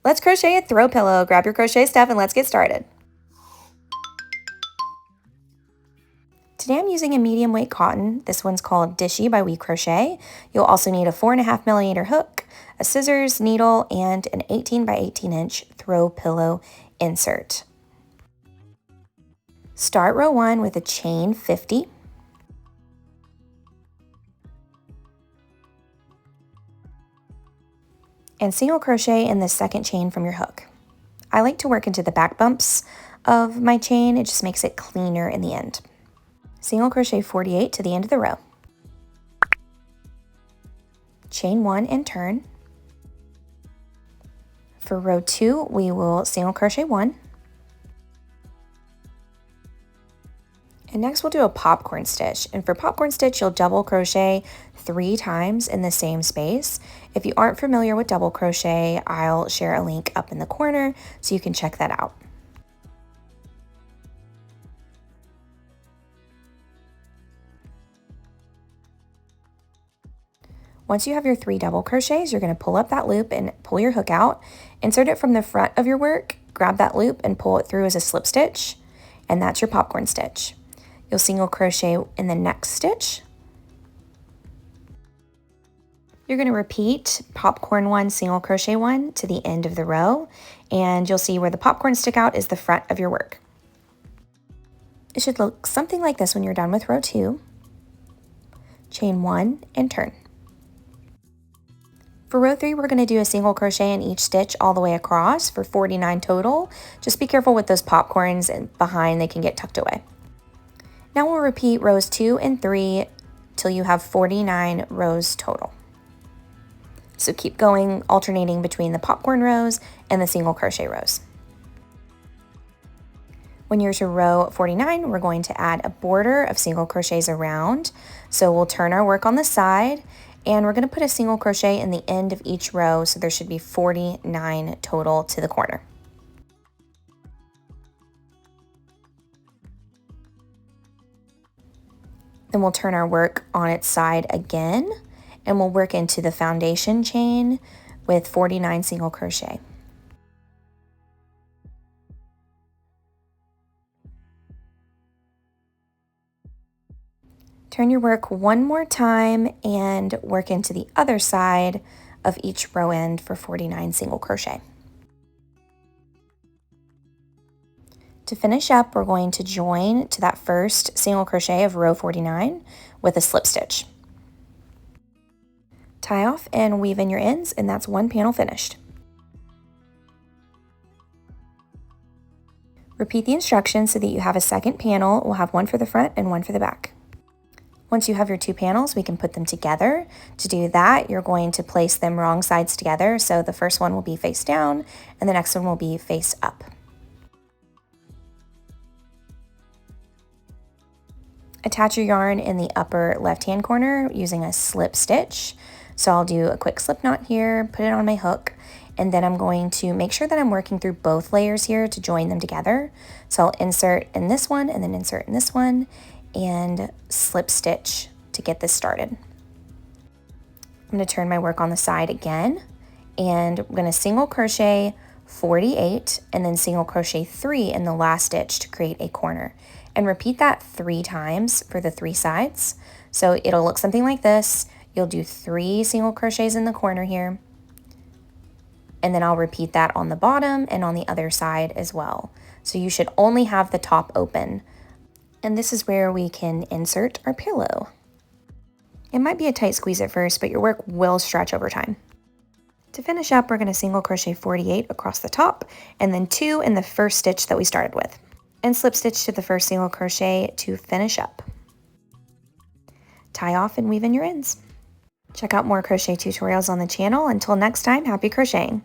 Let's crochet a throw pillow. Grab your crochet stuff and let's get started. Today I'm using a medium weight cotton. This one's called Dishie by We Crochet. You'll also need a 4.5mm hook, a scissors, needle, and an 18 by 18 inch throw pillow insert. Start row 1 with a chain 50. And single crochet in the second chain from your hook. I like to work into the back bumps of my chain. It just makes it cleaner in the end. Single crochet 48 to the end of the row. Chain 1 and turn. For row 2, we will single crochet 1. And next we'll do a popcorn stitch. And for popcorn stitch, you'll double crochet 3 times in the same space. If you aren't familiar with double crochet, I'll share a link up in the corner so you can check that out. Once you have your 3 double crochets, you're going to pull up that loop and pull your hook out, insert it from the front of your work, grab that loop and pull it through as a slip stitch, and that's your popcorn stitch. You'll single crochet in the next stitch. You're going to repeat popcorn 1, single crochet 1 to the end of the row, and you'll see where the popcorn stick out is the front of your work. It should look something like this when you're done with row 2. Chain 1 and turn. For row 3, we're going to do a single crochet in each stitch all the way across for 49 total. Just be careful with those popcorns and behind, they can get tucked away. Now we'll repeat rows 2 and 3 till you have 49 rows total. So keep going, alternating between the popcorn rows and the single crochet rows. When you're to row 49, we're going to add a border of single crochets around. So we'll turn our work on the side, and we're going to put a single crochet in the end of each row, so there should be 49 total to the corner. Then we'll turn our work on its side again, and we'll work into the foundation chain with 49 single crochet. Turn your work one more time and work into the other side of each row end for 49 single crochet. To finish up, we're going to join to that first single crochet of row 49 with a slip stitch. Tie off and weave in your ends, and that's one panel finished. Repeat the instructions so that you have a second panel. We'll have one for the front and one for the back. Once you have your 2 panels, we can put them together. To do that, you're going to place them wrong sides together. So the first one will be face down and the next one will be face up. Attach your yarn in the upper left-hand corner using a slip stitch. So I'll do a quick slip knot here, put it on my hook, and then I'm going to make sure that I'm working through both layers here to join them together. So I'll insert in this one and then insert in this one and slip stitch to get this started. I'm going to turn my work on the side again, and I'm going to single crochet 48 and then single crochet 3 in the last stitch to create a corner. And repeat that 3 times for the 3 sides. So it'll look something like this. You'll do 3 single crochets in the corner here, and then I'll repeat that on the bottom and on the other side as well. So you should only have the top open. And this is where we can insert our pillow. It might be a tight squeeze at first, but your work will stretch over time. To finish up, we're going to single crochet 48 across the top and then 2 in the first stitch that we started with, and slip stitch to the first single crochet to finish up. Tie off and weave in your ends. Check out more crochet tutorials on the channel. Until next time, happy crocheting!